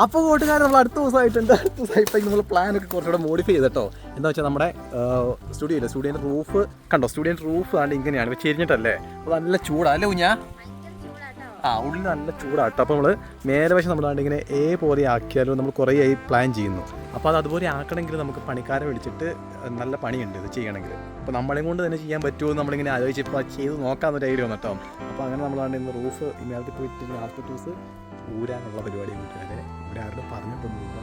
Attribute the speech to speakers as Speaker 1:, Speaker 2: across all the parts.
Speaker 1: അപ്പോൾ കൂട്ടുകാർ നമ്മൾ അടുത്ത ദിവസമായിട്ട് നമ്മൾ പ്ലാനൊക്കെ കുറച്ചുകൂടെ മോഡിഫൈ ചെയ്തിട്ടോ. എന്താ വെച്ചാൽ നമ്മുടെ സ്റ്റുഡിയോൻ്റെ റൂഫ് കണ്ടോ, സ്റ്റുഡിയോൻ്റെ റൂഫ് ആണ് ഇങ്ങനെയാണ്, ഇപ്പോൾ ചെരിഞ്ഞിട്ടല്ലേ, അപ്പോൾ നല്ല ചൂടാണ് അല്ലേ കുഞ്ഞാ? ഉള്ളിൽ നല്ല ചൂടാട്ടോ. അപ്പോൾ നമ്മൾ മേലെ വശം നമ്മളാണ്ട് ഇങ്ങനെ പോലെ ആക്കിയാലും നമ്മൾ കുറേ ആയി പ്ലാൻ ചെയ്യുന്നു. അപ്പോൾ അത് അതുപോലെ ആക്കണമെങ്കിൽ നമുക്ക് പണിക്കാരെ വിളിച്ചിട്ട് നല്ല പണിയുണ്ട് ഇത് ചെയ്യണമെങ്കിൽ. അപ്പോൾ നമ്മളെ കൊണ്ട് തന്നെ ചെയ്യാൻ പറ്റുമോ നമ്മളിങ്ങനെ ആലോചിച്ചപ്പോൾ ചെയ്ത് നോക്കാമെന്നൊരു ഐഡിയ വന്നിട്ടോ. അപ്പോൾ അങ്ങനെ നമ്മളാണ്ട് ഇന്ന് റൂഫ് മേലത്തിൽ പോയിട്ട് ആസ്പെറ്റോസ് ഊരാനുള്ള പരിപാടി കൂട്ടുകാരെ. ഇവിടെ ആരുടെ പറഞ്ഞിട്ടൊന്നുമില്ല.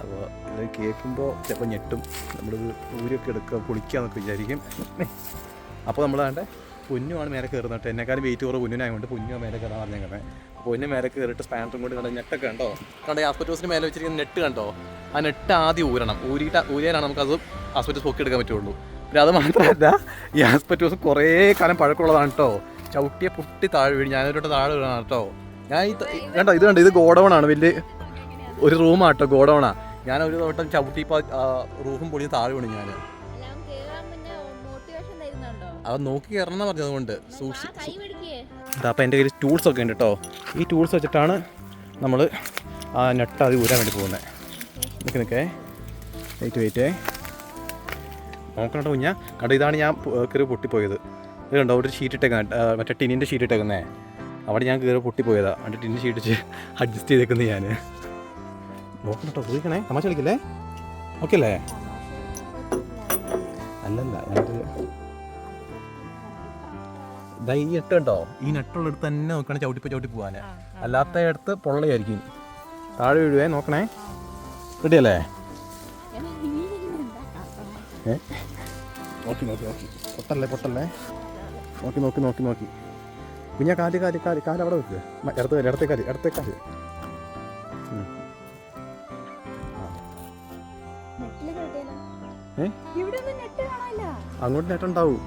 Speaker 1: അപ്പോൾ ഇത് കേൾക്കുമ്പോൾ ചിലപ്പോൾ ഞെട്ടും, നമ്മളിത് ഊരൊക്കെ എടുക്കുക പൊളിക്കുക എന്നൊക്കെ വിചാരിക്കും. അപ്പോൾ നമ്മളാണ്ട് പൊന്നുമാണ് മേലെ കയറുന്നത് കേട്ടോ. എന്നെക്കാളും വെയിറ്റ് കുറവ് പൊന്നിനായതുകൊണ്ട് പൊന്നു മേലെ കയറാൻ പറഞ്ഞേക്കുന്നത്. പൊന്നു മേലെ കയറിയിട്ട് സ്പാനറും കൊണ്ട് കണ്ട നെറ്റൊക്കെ കണ്ടോ, കണ്ടോ ഈ ആസ്പെറ്റോസിന് മേലെ വെച്ചിരിക്കുന്ന നെറ്റ് കണ്ടോ, ആ നെറ്റ് ആദ്യം ഊരിയാലാണ് നമുക്കത് ആസ്പെറ്റോസ് പൊക്കി എടുക്കാൻ പറ്റുള്ളൂ. പിന്നെ അത് മാത്രമല്ല ഈ ആസ്പെറ്റോസ് കുറേ കാലം പഴക്കമുള്ളതാണ് കേട്ടോ. ചവിട്ടിയെ പൊട്ടി താഴെ വീഴും, ഞാനൊരു താഴെ വീഴാണ് കേട്ടോ. ഞാൻ കണ്ടോ ഇത് ഗോഡൗണാണ്, വലിയ ഒരു റൂമാട്ടോ, ഗോഡൗണാ. ഞാൻ ഒരു തോട്ടം ചവിട്ടിപ്പോൾ റൂഫും പൊളിയും താഴെ വീണു. ഞാൻ അത് നോക്കി കയറണം പറഞ്ഞത് കൊണ്ട് അപ്പോൾ എൻ്റെ കയ്യിൽ ടൂൾസൊക്കെ ഉണ്ട് കേട്ടോ. ഈ ടൂൾസ് വെച്ചിട്ടാണ് നമ്മൾ ആ നെട്ട് അത് ഊരാൻ വേണ്ടി പോകുന്നത്. നിൽക്കേ വെയിറ്റ് നോക്കണം കേട്ടോ കുഞ്ഞാ. കണ്ടോ ഇതാണ് ഞാൻ കയറി പൊട്ടിപ്പോയത്. ഇത് കണ്ടോ ഒരു ഷീറ്റ് ഇട്ടേക്കുന്നത്, മറ്റേ ടിന്നിൻ്റെ ഷീറ്റ് ഇട്ടേക്കുന്നേ, അവിടെ ഞാൻ കയറി പൊട്ടിപ്പോയതാണ്. അതിൻ്റെ ടിന്നിൻ്റെ ഷീറ്റ് അഡ്ജസ്റ്റ് ചെയ്തേക്കുന്നത് ഞാൻ. നോക്കണം കേട്ടോ, സൂക്ഷിക്കണേ, തമാശ കളിക്കില്ലേ? ഓക്കെ അല്ലേ? അല്ലല്ല ഈ നെട്ട് കണ്ടോ, ഈ നെട്ടുള്ള അടുത്ത് തന്നെ നോക്കണേ ചവിട്ടി പോകാൻ, അല്ലാത്ത അടുത്ത് പൊള്ളയായിരിക്കും, താഴെ വീഴുവേ. നോക്കണേ, റെഡിയല്ലേ? നോക്കി പൊട്ടല്ലേ നോക്കി കുഞ്ഞാ. കാല് അവിടെ വെക്ക്, ഇടത്തെ കാല്. അങ്ങോട്ട് നെട്ടുണ്ടാവും.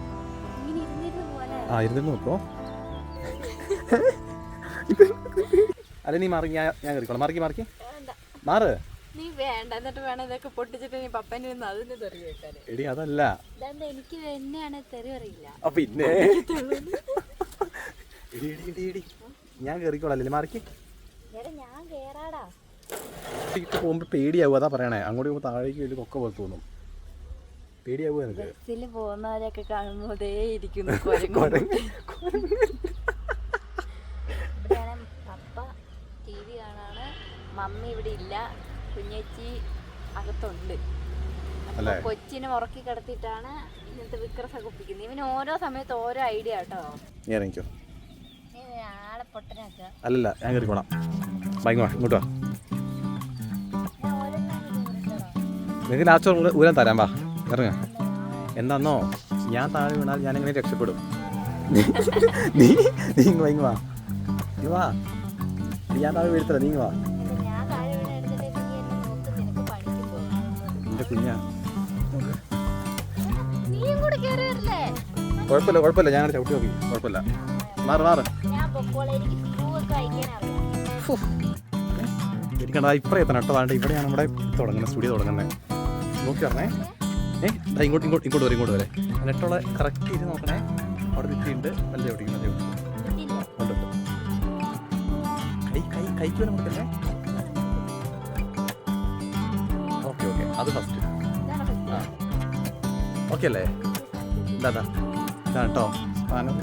Speaker 1: ഇരുന്നിട്ട് നോക്കോ. അല്ല നീ മാറി, ഞാൻ കയറിക്കോളാം. മാറി മാറ്. എടി അതല്ല, പിന്നെ ഞാൻ കയറിക്കോളാം. മാറിക്ക് പോകുമ്പോ പേടിയാവും, അതാ പറയണേ. അങ്ങോട്ട് പോകുമ്പോ താഴേക്ക് വലിയ കൊക്ക പോലെ തോന്നും, പേടിയാവും എനിക്ക്.
Speaker 2: ബസ്സില് പോകുന്നവരൊക്കെ കാണുമ്പോഴേ ഇരിക്കുന്നു. ഇവിടെയാണ് പപ്പ TV കാണാണ്, മമ്മി ഇവിടെ ഇല്ല, കുഞ്ഞേച്ചി അകത്തുണ്ട്. കൊച്ചിനെ ഉറക്കി കിടത്തിയിട്ടാണ് ഇങ്ങനത്തെ വിക്രസൊക്കെ ഒപ്പിക്കുന്നത്. ഇവന് ഓരോ സമയത്ത് ഓരോ ഐഡിയ കേട്ടോ. ആളെ പൊട്ടനാക്കുക.
Speaker 1: അല്ലല്ല ഞാൻ കയറിക്കോളാം. ഇങ്ങോട്ടോ നിങ്ങൾക്ക് ലാസ്റ്റ് ഊരാൻ തരാം. വാ ഇറങ്ങ. എന്താന്നോ, ഞാൻ താഴെ വീണാൽ ഞാൻ എങ്ങനെ രക്ഷപ്പെടും? നീ വാ ഞാൻ താഴെ വീഴ്ത്തല. നീ വാ എന്റെ കുഞ്ഞാ. കുഴപ്പമില്ല ഞാൻ ചവിട്ടി നോക്കി, കുഴപ്പമില്ല. മാറ് ഇരിക്കണ്ട. ഇപ്പറേ എത്തണം കേട്ടോ. അതാണ്ട് ഇവിടെയാണ് നമ്മുടെ തുടങ്ങുന്നത്, സ്റ്റുഡിയോ തുടങ്ങുന്നത്. നോക്കി പറഞ്ഞേ. ഇങ്ങോട്ട് വരെ നെട്ടുള്ള കറക്റ്റ് ചെയ്ത് നോക്കണേ. അവിടെ വിറ്റിയുണ്ട്, നല്ല എവിടെയും കൈക്ക് വരെ നോക്കല്ലേ. ഓക്കെ അത് ഫസ്റ്റ്. ഓക്കെ അല്ലേ? ഇതാണ് കേട്ടോ സാധനം.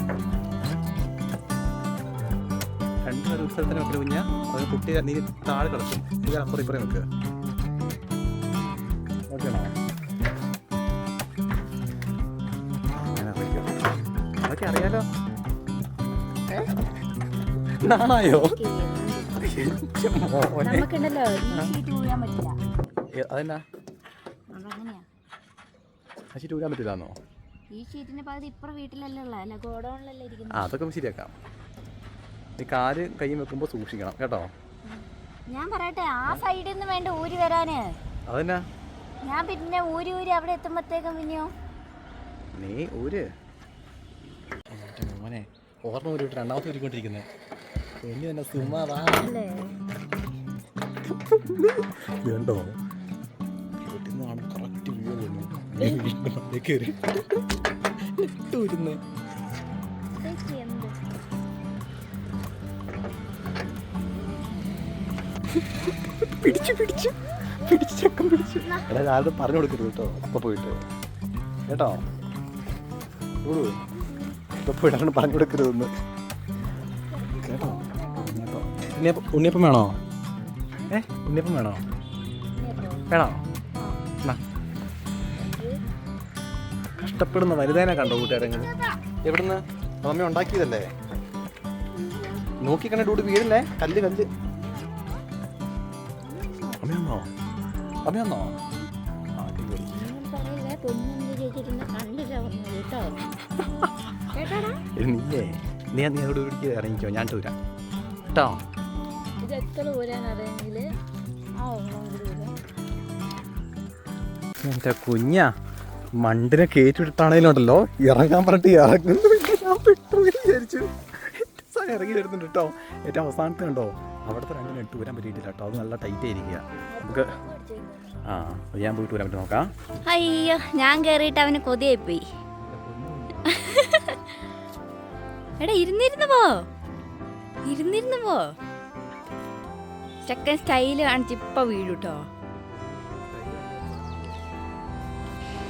Speaker 1: രണ്ടുപേരും ഒരു സ്ഥലത്തന്നെ നോക്കില്ല കുഞ്ഞാ. അത് കുട്ടി നീ താഴെ കിടക്കും, ഇത് അപ്പുറം ഇപ്പുറം നോക്കുക. ഓക്കെയാണോ? അതൊക്കെ അറിയാലോ. നാണായോ? അതെന്നാ ഷീറ്റ് ഊരാൻ പറ്റില്ലാന്നോ? അതൊക്കെ ശരിയാക്കാം. നീ കാല് കൈ വെക്കുമ്പോ സൂക്ഷിക്കണം കേട്ടോ.
Speaker 2: ഞാൻ പറയട്ടെ, ആ സൈഡിൽ നിന്ന് വേണ്ട ഊരി വരാന്.
Speaker 1: അതെന്നാ
Speaker 2: ഞാൻ പിന്നെ ഊരി അവിടെ എത്തുമ്പോഴത്തേക്കും പിന്നെയോ
Speaker 1: നീ ഊര്. മോനെ ഓർമ്മ ഊരിട്ട് രണ്ടാമത്തെ ഊരിക്കൊണ്ടിരിക്കുന്നത് എന്നെ തന്നെ സുമാവാ വേണ്ടോ? വീട്ടിൽ കറക്റ്റ് വ്യൂ കയറി ഊരുന്നേ. പിടിച്ചു പിടിച്ചു പിടിച്ചു ചെക്കൻ പിടിച്ചു. എടാ ആരും പറഞ്ഞു കൊടുക്കരുത് കേട്ടോ. ഇപ്പൊ പോയിട്ട് കേട്ടോ ഇപ്പൊ പോയിട്ടാണ് പറഞ്ഞു കൊടുക്കരുതെന്ന് കേട്ടോ. ഉണ്ണിയപ്പം വേണോ? ഉണ്ണിയപ്പം വേണോ? വേണോ? കഷ്ടപ്പെടുന്ന വലുതേനെ കണ്ടോ കൂട്ടുകാരെങ്കിലും? എവിടുന്ന്? മമ്മി ഉണ്ടാക്കിയതല്ലേ? നോക്കിക്കണേ ഡൂഡ് വീടില്ലേ? കല്ല് കല്ല്. അമ്മയാന്നോ? അമ്മയാന്നോ? നീയേ നീ അതോട് പിടിക്ക് ഇറങ്ങിക്കോ, ഞാൻ തൂരാം കേട്ടോ. എന്റെ കുഞ്ഞാ മണ്ടിനെ കയറ്റിട്ടാണേലുണ്ടല്ലോ ഇറങ്ങാൻ പറഞ്ഞിട്ട് ഇറങ്ങുന്നു. ഞാൻ പെട്ടു വിചാരിച്ചു ഇറങ്ങി വരുന്നുണ്ട് കേട്ടോ. ഏറ്റവും അവസാനത്തെ കണ്ടോ അവിടുത്തെ രണ്ടിനും ഇട്ട് വരാൻ പറ്റിയിട്ടില്ല കേട്ടോ. അത് നല്ല ടൈറ്റ് ആയിരിക്കുക. നമുക്ക് അത് ഞാൻ പോയിട്ട് വരാൻ പറ്റും നോക്കാം.
Speaker 2: അയ്യോ ഞാൻ കേറിയിട്ട് അവന് കൊതിയായി പോയി. എടാ ഇരുന്നിരുന്ന് പോ. ചെക്കൻ സ്റ്റൈല് കാണിച്ച് ഇപ്പൊ വീഴും കേട്ടോ.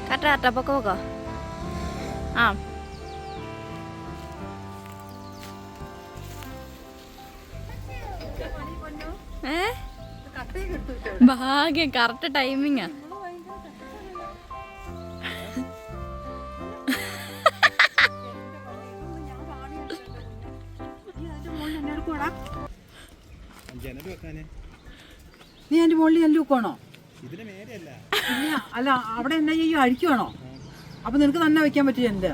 Speaker 2: കറക്റ്റാ പൊക്കോ. ആ ഭാഗ്യം കറക്റ്റ് ടൈമിങ്ങാ.
Speaker 3: നീ എന്റെ മുകളിൽ എല്ലൂക്കണോ? അല്ല അവിടെ എന്നാ ചെയ്യും, അഴിക്കുവാണോ? അപ്പൊ നിനക്ക് തന്നെ വെക്കാൻ പറ്റില്ല. എന്റെ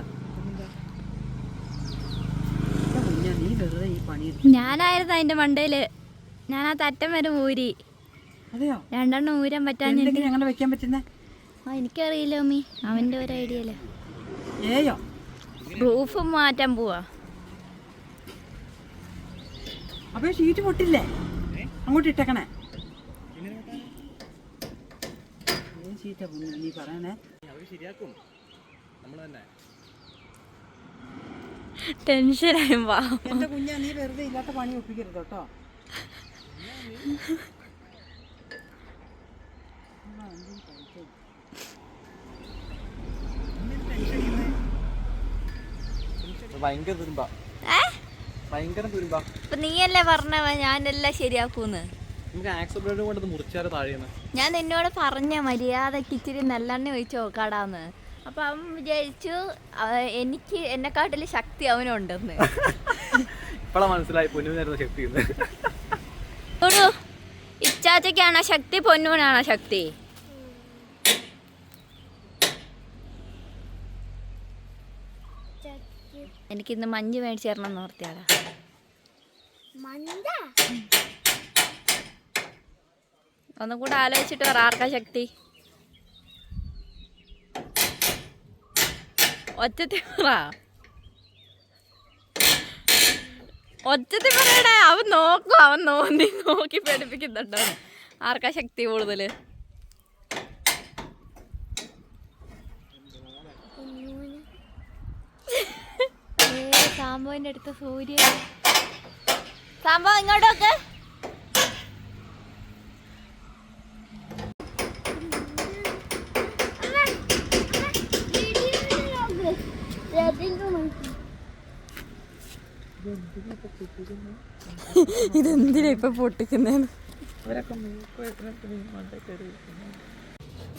Speaker 3: നീ വെറുതെ ഈ പണി.
Speaker 2: ഞാനായിരുന്നു അതിന്റെ മണ്ടയില്. ഞാൻ ആ തറ്റം വരെ ഊരി.
Speaker 3: അതെയോ?
Speaker 2: രണ്ടെണ്ണം ഊരാൻ പറ്റാൻ
Speaker 3: അങ്ങനെ വെക്കാൻ പറ്റുന്നേ?
Speaker 2: എനിക്കറിയില്ല മമ്മി, അവന്റെ ഒരു ഐഡിയല്ലേ.
Speaker 3: ഏയോ
Speaker 2: റൂഫ് മാറ്റാൻ പോവാ.
Speaker 3: അപ്പൊ ഷീറ്റ് പൊട്ടില്ലേ? അങ്ങോട്ട് ഇട്ടേക്കണേ. നീ പറയണേ.
Speaker 2: ടെൻഷനായി
Speaker 3: എന്റെ കുഞ്ഞാ, നീ വെറുതെ ഇല്ലാത്ത പണി ഒപ്പിക്കരുത് കേട്ടോ. നീയല്ലേ പറഞ്ഞവ ഞാനെല്ലാം ശരിയാക്കൂന്ന്. ഞാൻ നിന്നോട് പറഞ്ഞ മര്യാദക്ക് ഇച്ചിരി നല്ലെണ്ണ ഒഴിച്ച് നോക്കാടാന്ന്. അപ്പൊ അവൻ വിചാരിച്ചു എനിക്ക് എന്നെക്കാട്ടില് ശക്തി അവനുണ്ടെന്ന്.
Speaker 1: മനസ്സിലായി ശക്തി.
Speaker 2: ഇച്ചാച്ചക്കാണോ ശക്തി, പൊന്നൂനാണോ ശക്തി? എനിക്കിന്ന് മഞ്ഞ് മേടിച്ചു തരണം എന്ന് ഓർത്തിയാടാ. ഒന്നും കൂടെ ആലോചിച്ചിട്ട് പറ, ആർക്കാ ശക്തി? ഒച്ചത്തിൽ പറയടേ. അവൻ നോക്കും, അവൻ നോക്കി പഠിപ്പിക്കുന്നുണ്ടോ ആർക്കാ ശക്തി കൂടുതല്? സാമ്പോന്റെ അടുത്ത് സൂര്യ. സാമ്പോ ഇങ്ങോട്ടൊക്കെ. ഇതെന്തിനാ ഇപ്പൊ പൊട്ടിക്കുന്നേന്ന്?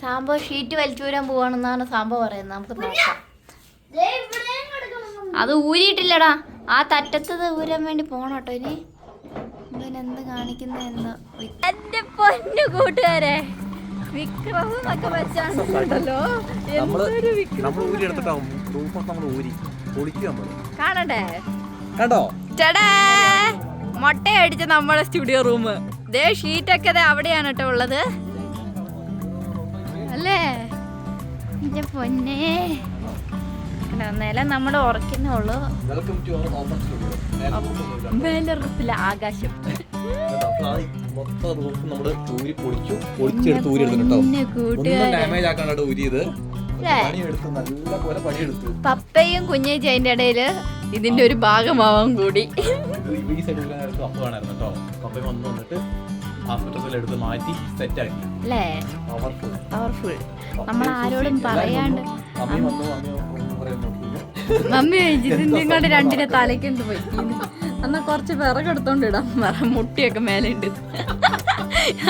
Speaker 2: സാമ്പോ ഷീറ്റ് വലിച്ചൂരാൻ പോവാണെന്നാണ് സാമ്പോ പറയുന്നത്. നമുക്ക് നോക്കാം. അത് ഊരിയിട്ടില്ലടാ, ആ തറ്റത്തത് ഊരാൻ വേണ്ടി പോണോട്ടോ. ഇനി ഇവനെന്ത് കാണിക്കുന്നതെന്ന്. എന്റെ പൊന്നു കൂട്ടുകാരെ, വിക്രം എന്നൊക്കെ വെച്ചാണല്ലോ. കാണണ്ടേ? ചേടാ മൊട്ടയടിച്ച നമ്മളെ സ്റ്റുഡിയോ റൂം. ദേ ഷീറ്റൊക്കെ അവിടെയാണ് കേട്ടോ ഉള്ളത് അല്ലേ? എന്റെ പൊന്നേ, നില നമ്മൾ ഉറക്കുന്നുള്ളൂ. ആകാശം പപ്പയും കുഞ്ഞേച്ചി അതിന്റെ ഇടയില് ഇതിന്റെ ഒരു ഭാഗമാവാൻ കൂടി.
Speaker 1: ആസ്പെറ്റോസിൽ എടുത്ത് മാറ്റി സെറ്റാക്കി.
Speaker 3: അല്ലേ
Speaker 1: പവർഫുൾ.
Speaker 3: പവർഫുൾ. നമ്മൾ ആരോടും പറയാണ്ട്
Speaker 1: മമ്മി വന്നു, മമ്മി പറയുന്നു
Speaker 3: മമ്മി ജിതിന്റെ രണ്ടിനെ തലയ്ക്കെന്ത് പറ്റിയെന്ന്. എന്നാ കുറച്ച് വിറകെടുത്തോണ്ട് ഇടാം, മുട്ടിയൊക്കെ മേലെ ഉണ്ട്.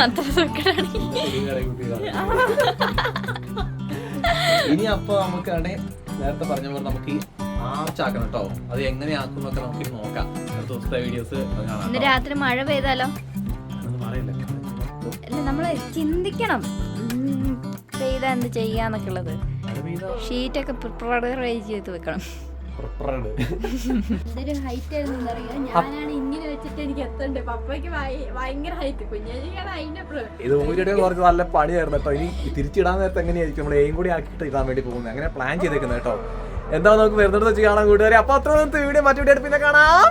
Speaker 3: അത്ര സുഖമാണ്.
Speaker 1: ഇനി അപ്പൊ നമുക്കാണ് നേരത്തെ പറഞ്ഞ പോലെ നമുക്ക് ഈ ആർച്ചാക്കണം കേട്ടോ. അത് എങ്ങനെയാക്കുന്നൊക്കെ നമുക്ക് നോക്കാം. അടുത്ത ദിവസത്തെ വീഡിയോസ് കാണാം.
Speaker 3: ഇന്ന് രാത്രി മഴ പെയ്താലോ?
Speaker 1: പറയില്ല,
Speaker 3: അല്ല നമ്മള് ചിന്തിക്കണം പെയ്താ എന്ത് ചെയ്യാന്നൊക്കെ ഉള്ളത്. ഷീറ്റൊക്കെ പ്രിപ്പയർ ചെയ്ത് വെക്കണം. ഇതൊരു ഹൈറ്റ് ആയിരുന്നറിയാം. ഞാനാണ് ഇങ്ങനെ വെച്ചിട്ട് എനിക്ക് എത്തണ്ടേ. പപ്പയ്ക്ക് ഭയങ്കര ഹൈറ്റ്, കുഞ്ഞാണ് അതിന്റെ
Speaker 1: ഇത് ഊരിയുടെ കുറച്ച് നല്ല പണിയായിരുന്നു കേട്ടോ. ഇനി തിരിച്ചിടാൻ നേരത്തെ എങ്ങനെയായിരിക്കും നമ്മൾ എയും കൂടി ആക്കിയിട്ട് ഇടാൻ വേണ്ടി പോകുന്നത്. അങ്ങനെ പ്ലാൻ ചെയ്തേക്കുന്നത് കേട്ടോ. എന്താ നമുക്ക് വരുന്നിടത്ത് വെച്ച് കാണാൻ കൂട്ടുകാരെ. അപ്പൊ അത്ര വീഡിയോ മറ്റു വീഡിയോ പിന്നെ കാണാം.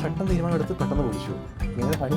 Speaker 1: പെട്ടെന്ന് തീരുമാനം എടുത്ത് പെട്ടെന്ന് വിളിച്ചു. ഇങ്ങനെ പണി